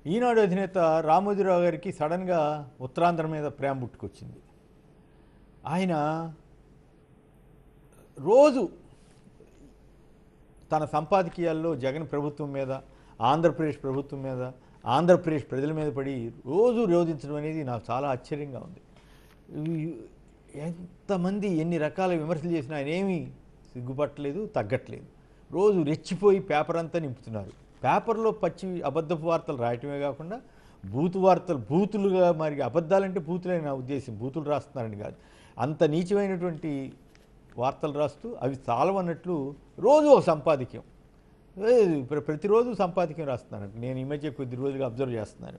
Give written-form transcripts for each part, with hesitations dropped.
ఈనాడు అధినేత రామోజీరావు గారికి సడన్గా ఉత్తరాంధ్ర మీద ప్రేమ పుట్టుకొచ్చింది. ఆయన రోజు తన సంపాదకీయాల్లో జగన్ ప్రభుత్వం మీద, ఆంధ్రప్రదేశ్ ప్రభుత్వం మీద, ఆంధ్రప్రదేశ్ ప్రజల మీద పడి రోజు రోధించడం అనేది నాకు చాలా ఆశ్చర్యంగా ఉంది. ఎంతమంది ఎన్ని రకాల విమర్శలు చేసినా ఆయన ఏమీ సిగ్గుపట్టలేదు, తగ్గట్లేదు. రోజు రెచ్చిపోయి పేపర్ అంతా నింపుతున్నారు. పేపర్లో పచ్చి అబద్ధపు వార్తలు రాయటమే కాకుండా బూతు వార్తలు, బూతులుగా, మరి అబద్ధాలంటే బూతులే నా ఉద్దేశం, బూతులు రాస్తున్నారని కాదు, అంత నీచమైనటువంటి వార్తలు రాస్తూ అవి చాలవన్నట్లు రోజు ఒక సంపాదకీయం, ప్రతిరోజు సంపాదకీయం రాస్తున్నాను. నేను ఈ మధ్య కొద్ది రోజులుగా అబ్జర్వ్ చేస్తున్నాను.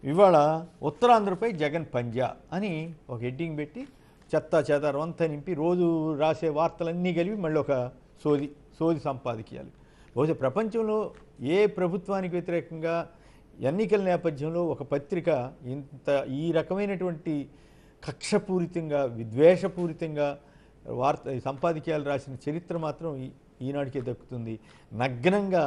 ఇవాళ ఉత్తరాంధ్రపై జగన్ పంజా అని ఒక హెడ్డింగ్ పెట్టి చెత్తా చెదారం అంతా నింపి రోజు రాసే వార్తలన్నీ కలిపి మళ్ళీ ఒక సోది సంపాదకీయాలు. బహుశా ప్రపంచంలో ఏ ప్రభుత్వానికి వ్యతిరేకంగా ఎన్నికల నేపథ్యంలో ఒక పత్రిక ఇంత ఈ రకమైనటువంటి కక్షపూరితంగా, విద్వేషపూరితంగా సంపాదకీయాలు రాసిన చరిత్ర మాత్రం ఈనాటికే దక్కుతుంది. నగ్నంగా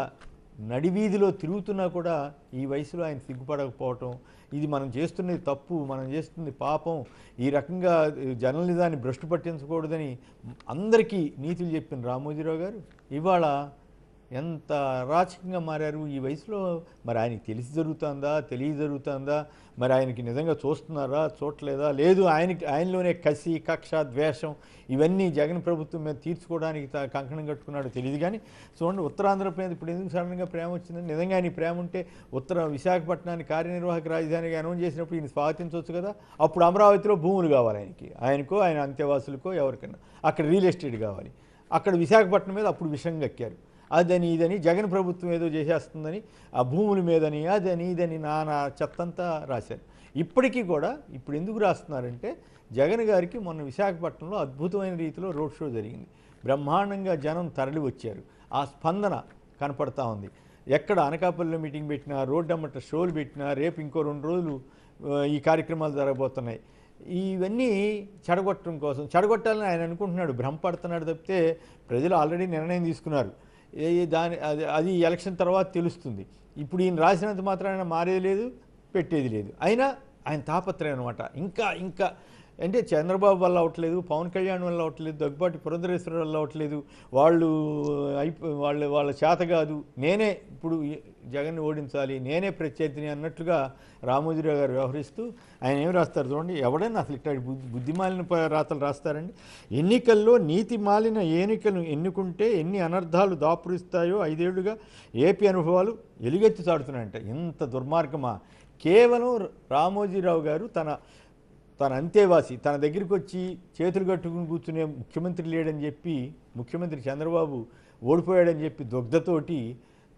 నడివీధిలో తిరుగుతున్నా కూడా ఈ వయసులో ఆయన సిగ్గుపడకపోవటం, ఇది మనం చేస్తున్నది తప్పు, మనం చేస్తున్నది పాపం, ఈ రకంగా జర్నలిజాన్ని భ్రష్టు పట్టించకూడదని అందరికీ నీతులు చెప్పిన రామోజీరావు గారు ఇవాళ ఎంత అరాచకంగా మారారు ఈ వయసులో. మరి ఆయనకి తెలిసి జరుగుతుందా, తెలియ జరుగుతుందా, మరి ఆయనకి నిజంగా చూస్తున్నారా, చూడలేదా, లేదు ఆయనలోనే కసి, కక్ష, ద్వేషం ఇవన్నీ జగన్ ప్రభుత్వం మీద తీర్చుకోవడానికి కంకణం కట్టుకున్నాడో తెలియదు. కానీ చూడండి, ఉత్తరాంధ్ర మీద ఇప్పుడు ఎందుకు సడన్గా ప్రేమ వచ్చిందని, నిజంగా ఆయన ప్రేమ ఉంటే విశాఖపట్నాన్ని కార్యనిర్వాహక రాజధానిగా అనౌన్స్ చేసినప్పుడు ఈయన స్వాగతించవచ్చు కదా. అప్పుడు అమరావతిలో భూములు కావాలి ఆయనకో ఆయన అంత్యవాసులకో ఎవరికైనా, అక్కడ రియల్ ఎస్టేట్ కావాలి. అక్కడ విశాఖపట్నం మీద అప్పుడు విషం కక్కారు. అదని ఇదని జగన్ ప్రభుత్వం ఏదో చేసేస్తుందని, ఆ భూముల మీదని, అదని ఇదని నానా చెత్తంతా రాశారు. ఇప్పటికీ కూడా ఇప్పుడు ఎందుకు రాస్తున్నారంటే, జగన్ గారికి మొన్న విశాఖపట్నంలో అద్భుతమైన రీతిలో రోడ్ షో జరిగింది. బ్రహ్మాండంగా జనం తరలి వచ్చారు. ఆ స్పందన కనపడతా ఉంది. ఎక్కడ అనకాపల్లిలో మీటింగ్ పెట్టినా, రోడ్డు అమ్మట షోలు పెట్టినా, రేపు ఇంకో 2 రోజులు ఈ కార్యక్రమాలు జరగబోతున్నాయి. ఇవన్నీ చెడగొట్టాలని ఆయన అనుకుంటున్నాడు, భ్రమపడుతున్నాడు తప్పితే ప్రజలు ఆల్రెడీ నిర్ణయం తీసుకున్నారు. అది ఎలక్షన్ తర్వాత తెలుస్తుంది. ఇప్పుడు ఈయన రాసినంత మాత్రాన మారేది లేదు, పెట్టేది లేదు. అయినా ఆయన తాపత్రయం అనమాట. ఇంకా అంటే చంద్రబాబు వల్ల అవ్వట్లేదు, పవన్ కళ్యాణ్ వల్ల అవ్వట్లేదు, దగ్గుబాటి పురంధరేశ్వర వల్ల అవ్వట్లేదు, వాళ్ళ చేత కాదు, నేనే ఇప్పుడు జగన్ని ఓడించాలి, నేనే ప్రత్యర్థిని అన్నట్లుగా రామోజీరావు గారు వ్యవహరిస్తూ ఆయన ఏమి రాస్తారు చూడండి. ఎవడైనా అసలు ఇట్లా బుద్ధిమాలిన రాతలు రాస్తారండి. ఎన్నికల్లో నీతి మాలిన ఎన్నికలను ఎన్నుకుంటే ఎన్ని అనర్థాలు దాపురిస్తాయో 5 ఏళ్లుగా ఏపీ అనుభవాలు ఎలుగెత్తి చాడుతున్నాయంట. ఇంత దుర్మార్గమా? కేవలం రామోజీరావు గారు తన అంతేవాసి, తన దగ్గరికి వచ్చి చేతులు కట్టుకుని కూర్చునే ముఖ్యమంత్రి లేడని చెప్పి, ముఖ్యమంత్రి చంద్రబాబు ఓడిపోయాడని చెప్పి దుగ్ధతోటి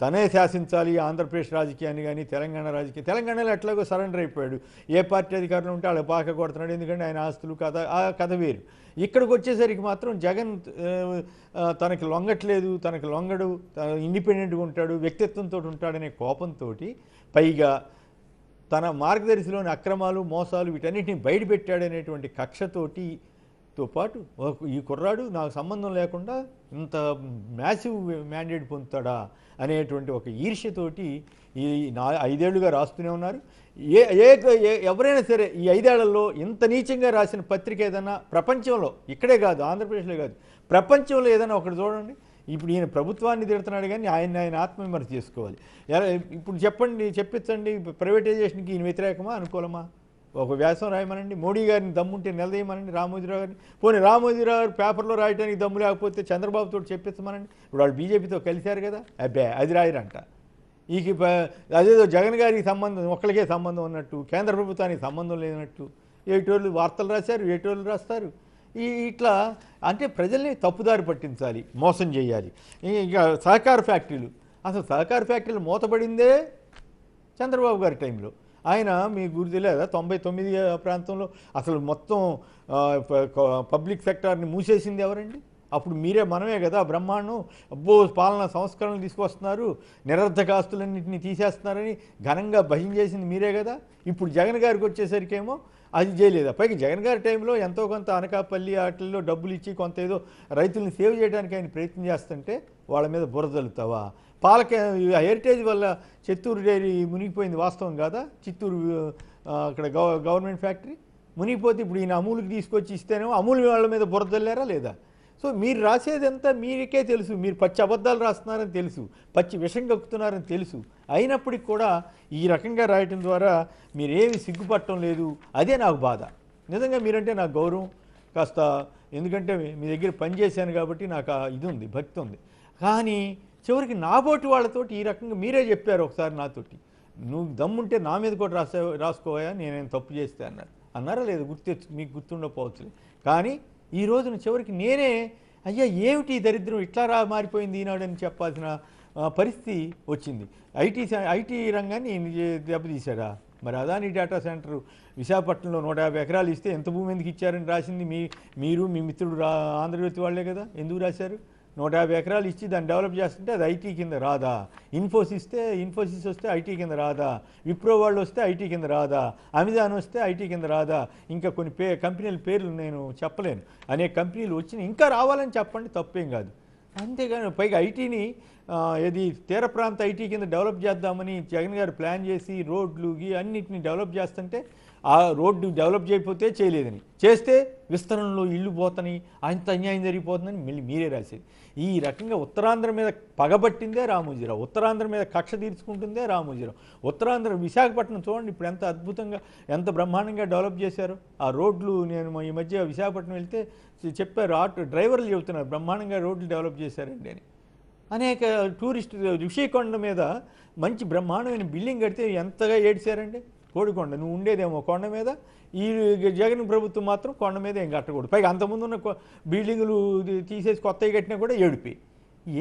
తనే శాసించాలి ఆంధ్రప్రదేశ్ రాజకీయాన్ని కానీ తెలంగాణలో ఎట్లాగో సరెండర్ అయిపోయాడు. ఏ పార్టీ అధికారంలో ఉంటే వాళ్ళ పాక కొడుతున్నాడు, ఎందుకంటే ఆయన ఆస్తులు ఆ కథ వేరు. ఇక్కడికి వచ్చేసరికి మాత్రం జగన్ తనకి లొంగట్లేదు, తనకి లొంగడు, ఇండిపెండెంట్గా ఉంటాడు, వ్యక్తిత్వంతో ఉంటాడనే కోపంతో, పైగా తన మార్గదర్శిలోని అక్రమాలు, మోసాలు వీటన్నిటిని బయటపెట్టాడనేటువంటి కక్షతో పాటు ఈ కుర్రాడు నాకు సంబంధం లేకుండా ఇంత మ్యాసివ్ మ్యాండేట్ పొందుతాడా అనేటువంటి ఒక ఈర్ష్యతోటి ఈ 5 ఏళ్లుగా రాస్తూనే ఉన్నారు. ఎవరైనా సరే ఈ 5 ఏళ్లలో ఇంత నీచంగా రాసిన పత్రిక ఏదైనా ప్రపంచంలో, ఇక్కడే కాదు, ఆంధ్రప్రదేశ్లో కాదు, ప్రపంచంలో ఏదైనా ఒకటి చూడండి. ఇప్పుడు ఈయన ప్రభుత్వాన్ని తిడుతున్నాడు కానీ ఆయన ఆత్మవిమర్శ చేసుకోవాలి. ఇప్పుడు చెప్పించండి, ప్రైవేటైజేషన్కి ఈయన వ్యతిరేకమా, అనుకూలమా? ఒక వ్యాసం రాయమనండి, మోడీ గారిని దమ్ముంటే నిలదీయమనండి, రామోజీరావు గారిని. పోనీ రామోజీరావు గారు పేపర్లో రాయడానికి దమ్ము లేకపోతే చంద్రబాబుతో చెప్పించమనండి. ఇప్పుడు వాళ్ళు బీజేపీతో కలిశారు కదా, అబ్బే అది రాయరంట. అదేదో జగన్ గారికి సంబంధం, ఒక్కరికే సంబంధం ఉన్నట్టు, కేంద్ర ప్రభుత్వానికి సంబంధం లేనట్టు ఏటోళ్ళు వార్తలు రాశారు, ఏటోళ్ళు రాస్తారు. ఇట్లా అంటే ప్రజల్ని తప్పుదారి పట్టించాలి, మోసం చేయాలి. ఇక సహకార ఫ్యాక్టరీలు, అసలు సహకార ఫ్యాక్టరీలు మూతపడిందే చంద్రబాబు గారి టైంలో. ఆయన మీ గురి తెలియదా, 99 ప్రాంతంలో అసలు మొత్తం పబ్లిక్ సెక్టార్ని మూసేసింది ఎవరండి? అప్పుడు మనమే కదా బ్రహ్మాండం, అబ్బో పాలనా సంస్కరణలు తీసుకొస్తున్నారు, నిరర్ధక ఆస్తులన్నింటినీ తీసేస్తున్నారని ఘనంగా భయం చేసింది మీరే కదా. ఇప్పుడు జగన్ గారికి వచ్చేసరికేమో అది చేయలేదా? పైకి జగన్ గారి టైంలో ఎంతో కొంత అనకాపల్లి వాటిల్లో డబ్బులు ఇచ్చి కొంత ఏదో రైతుల్ని సేవ్ చేయడానికి ఆయన ప్రయత్నం చేస్తుంటే వాళ్ళ మీద బురద జల్లుతావా? పాలక హెరిటేజ్ వల్ల చిత్తూరు డైరీ మునిగిపోయింది వాస్తవం కాదా? చిత్తూరు అక్కడ గవర్నమెంట్ ఫ్యాక్టరీ మునిగిపోతే ఇప్పుడు ఈయన అమూల్కి తీసుకొచ్చి ఇస్తేనేమో అమూల్ వాళ్ళ మీద బురద చల్లారా లేదా? సో మీరు రాసేదంతా మీకే తెలుసు, మీరు పచ్చి అబద్ధాలు రాస్తున్నారని తెలుసు, పచ్చి విషం కక్కుతున్నారని తెలుసు. అయినప్పటికి కూడా ఈ రకంగా రాయటం ద్వారా మీరేమి సిగ్గుపడటం లేదు. అదే నాకు బాధ. నిజంగా మీరంటే నాకు గౌరవం కాస్త, ఎందుకంటే మీ దగ్గర పనిచేశాను కాబట్టి నాకు ఇది ఉంది, భక్తి ఉంది. కానీ చివరికి నాబోటి వాళ్ళతోటి ఈ రకంగా మీరే చెప్పారు ఒకసారి నాతోటి, నువ్వు దమ్ముంటే నా మీద కూడా రాసుకోవా నేనేం తప్పు చేస్తే అన్నారా లేదు? మీకు గుర్తుండకపోవచ్చు. కానీ ఈ రోజున చివరికి నేనే అయ్యా ఏమిటి దరిద్రం ఇట్లా మారిపోయింది ఈనాడని చెప్పాల్సిన పరిస్థితి వచ్చింది. ఐటీ రంగాన్ని దెబ్బతీశాడా? మరి అదాని డేటా సెంటర్ విశాఖపట్నంలో 150 ఎకరాలు ఇస్తే ఎంత భూమి ఎందుకు ఇచ్చారని రాసింది మీరు మీ మిత్రుడు ఆంధ్రజ్యోతి వాళ్ళే కదా. ఎందుకు రాశారు? 150 ఎకరాలు ఇచ్చి దాన్ని డెవలప్ చేస్తుంటే అది ఐటీ కింద రాదా? ఇన్ఫోసిస్ వస్తే ఐటీ కింద రాదా? విప్రో వాళ్ళు వస్తే ఐటీ కింద రాదా? అమెజాన్ వస్తే ఐటీ కింద రాదా? ఇంకా కొన్ని కంపెనీల పేర్లు నేను చెప్పలేను, అనేక కంపెనీలు వచ్చినాయి, ఇంకా రావాలని చెప్పండి, తప్పేం కాదు. అంతేగాని పైగా ఐటీని ఇది తీర ప్రాంత ఐటీ కింద డెవలప్ చేద్దామని జగన్ గారు ప్లాన్ చేసి రోడ్లు అన్నిటిని డెవలప్ చేస్తుంటే ఆ రోడ్డు డెవలప్ చేయకపోతే చేయలేదని, చేస్తే విస్తరణలో ఇళ్ళు పోతని, అంత అన్యాయం జరిగిపోతుందని మళ్ళీ మీరే రాసేది. ఈ రకంగా ఉత్తరాంధ్ర మీద పగబట్టిందే రామోజీరావు, ఉత్తరాంధ్ర మీద కక్ష తీర్చుకుంటుందే రామోజీరావు. ఉత్తరాంధ్ర విశాఖపట్నం చూడండి ఇప్పుడు ఎంత అద్భుతంగా ఎంత బ్రహ్మాండంగా డెవలప్ చేశారు. ఆ రోడ్లు నేను ఈ మధ్య విశాఖపట్నం వెళ్తే చెప్పారు, ఆటో డ్రైవర్లు చెబుతున్నారు బ్రహ్మాండంగా రోడ్లు డెవలప్ చేశారండి అని. అనేక టూరిస్ట్ ఋషికొండ మీద మంచి బ్రహ్మాండమైన బిల్డింగ్ కడితే ఎంతగా ఏడ్చారండి. కోడికొండ నువ్వు ఉండేదేమో కొండ మీద, ఈ జగన్ ప్రభుత్వం మాత్రం కొండ మీద ఏం కట్టకూడదు. పైగా అంతకుముందు ఉన్న బిల్డింగులు తీసేసి కొత్తవి కట్టినా కూడా ఏడిపోయి.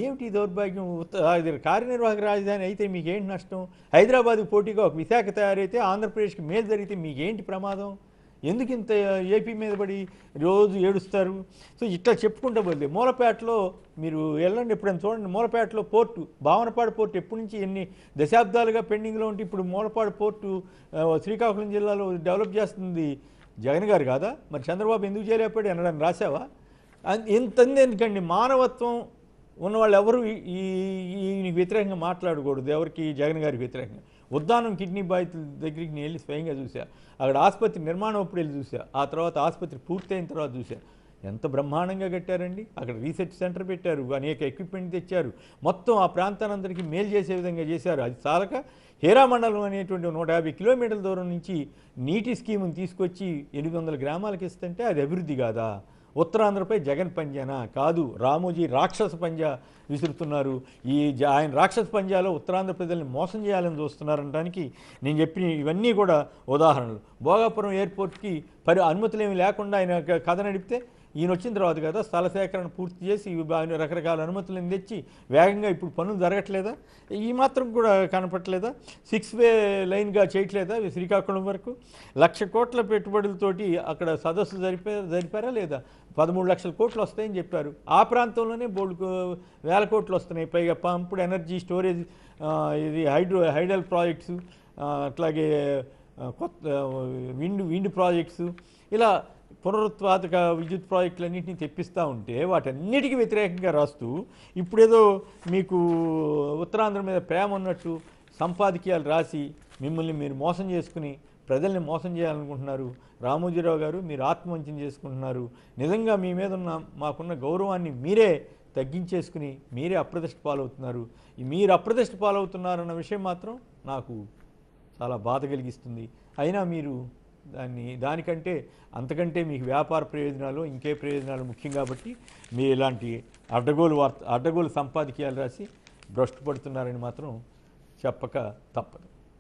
ఏమిటి దౌర్భాగ్యం? అది కార్యనిర్వాహక రాజధాని అయితే మీకేంటి నష్టం? హైదరాబాద్కి పోటీగా ఒక విశాఖ తయారైతే ఆంధ్రప్రదేశ్కి మేలు జరిగితే మీకేంటి ప్రమాదం? ఎందుకు ఇంత ఏపీ మీద పడి రోజు ఏడుస్తారు? సో ఇట్లా చెప్పుకుంటూ పోతే మూలపేటలో మీరు వెళ్ళండి, ఎప్పుడైనా చూడండి. మూలపేటలో పోర్టు, భావనపాడు పోర్టు ఎప్పటి నుంచి ఎన్ని దశాబ్దాలుగా పెండింగ్లో ఉంటే ఇప్పుడు మూలపాడు పోర్టు శ్రీకాకుళం జిల్లాలో డెవలప్ చేస్తుంది జగన్ గారు కాదా? మరి చంద్రబాబు ఎందుకు చేయలేకపోయాడు అనడానికి రాసావా? ఎందుకండి మానవత్వం ఉన్నవాళ్ళు ఎవరు ఈ వ్యతిరేకంగా మాట్లాడకూడదు. ఎవరికి? జగన్ గారికి వ్యతిరేకంగా. ఉద్దానం కిడ్నీ బాధితుల దగ్గరికి నేను వెళ్ళి స్వయంగా చూసా. అక్కడ ఆసుపత్రి నిర్మాణం అప్పుడు వెళ్ళి చూసా. ఆ తర్వాత ఆసుపత్రి పూర్తయిన తర్వాత చూసా. ఎంత బ్రహ్మాండంగా కట్టారండి. అక్కడ రీసెర్చ్ సెంటర్ పెట్టారు, అనేక ఎక్విప్మెంట్ తెచ్చారు, మొత్తం ఆ ప్రాంతానందరికీ మేలు చేసే విధంగా చేశారు. అది చాలక హేరా మండలం అనేటువంటి 150 కిలోమీటర్ల దూరం నుంచి నీటి స్కీముని తీసుకొచ్చి 800 గ్రామాలకు ఇస్తుంటే అది అభివృద్ధి కాదా? ఉత్తరాంధ్రపై జగన్ పంజానా? కాదు, రామోజీ రాక్షస పంజా విసురుతున్నారు. ఆయన రాక్షస పంజాలో ఉత్తరాంధ్ర ప్రజల్ని మోసం చేయాలని చూస్తున్నారనడానికి నేను చెప్పిన ఇవన్నీ కూడా ఉదాహరణలు. భోగాపురం ఎయిర్పోర్ట్కి అనుమతులు ఏమి లేకుండా ఆయన కథ నడిపితే ఈయన వచ్చిన తర్వాత కదా స్థల సేకరణ పూర్తి చేసి రకరకాల అనుమతులను తెచ్చి వేగంగా ఇప్పుడు పనులు జరగట్లేదా? ఈ మాత్రం కూడా కనపట్లేదా? 6 వే లైన్గా చేయట్లేదా శ్రీకాకుళం వరకు? 1,00,000 కోట్ల పెట్టుబడులతోటి అక్కడ సదస్సు జరిపారా లేదా? 13 లక్షల కోట్లు వస్తాయని చెప్పారు. ఆ ప్రాంతంలోనే వేల కోట్లు వస్తున్నాయి. పైగా పంప్డ్ ఎనర్జీ స్టోరేజ్, ఇది హైడల్ ప్రాజెక్ట్స్, అట్లాగే కొత్త విండ్ ప్రాజెక్ట్స్, ఇలా పునరుత్పాదక విద్యుత్ ప్రాజెక్టులన్నింటినీ తెప్పిస్తూ ఉంటే వాటన్నిటికీ వ్యతిరేకంగా రాస్తూ ఇప్పుడేదో మీకు ఉత్తరాంధ్ర మీద ప్రేమ ఉన్నట్టు సంపాదకీయాలు రాసి మిమ్మల్ని మీరు మోసం చేసుకుని ప్రజల్ని మోసం చేయాలనుకుంటున్నారు. రామోజీరావు గారు, మీరు ఆత్మవంచన చేసుకుంటున్నారు. నిజంగా మీ మీద ఉన్న మాకున్న గౌరవాన్ని మీరే తగ్గించేసుకుని మీరే అప్రతిష్ట పాలవుతున్నారు. మీరు అప్రతిష్ట పాలవుతున్నారన్న విషయం మాత్రం నాకు చాలా బాధ కలిగిస్తుంది. అయినా మీరు దానికంటే అంతకంటే మీకు వ్యాపార ప్రయోజనాలు ఇంకే ప్రయోజనాలు ముఖ్యం కాబట్టి మీరు ఇలాంటి అడ్డగోలు సంపాదకీయాలు రాసి భ్రష్టు పడుతున్నారని మాత్రం చెప్పక తప్పదు.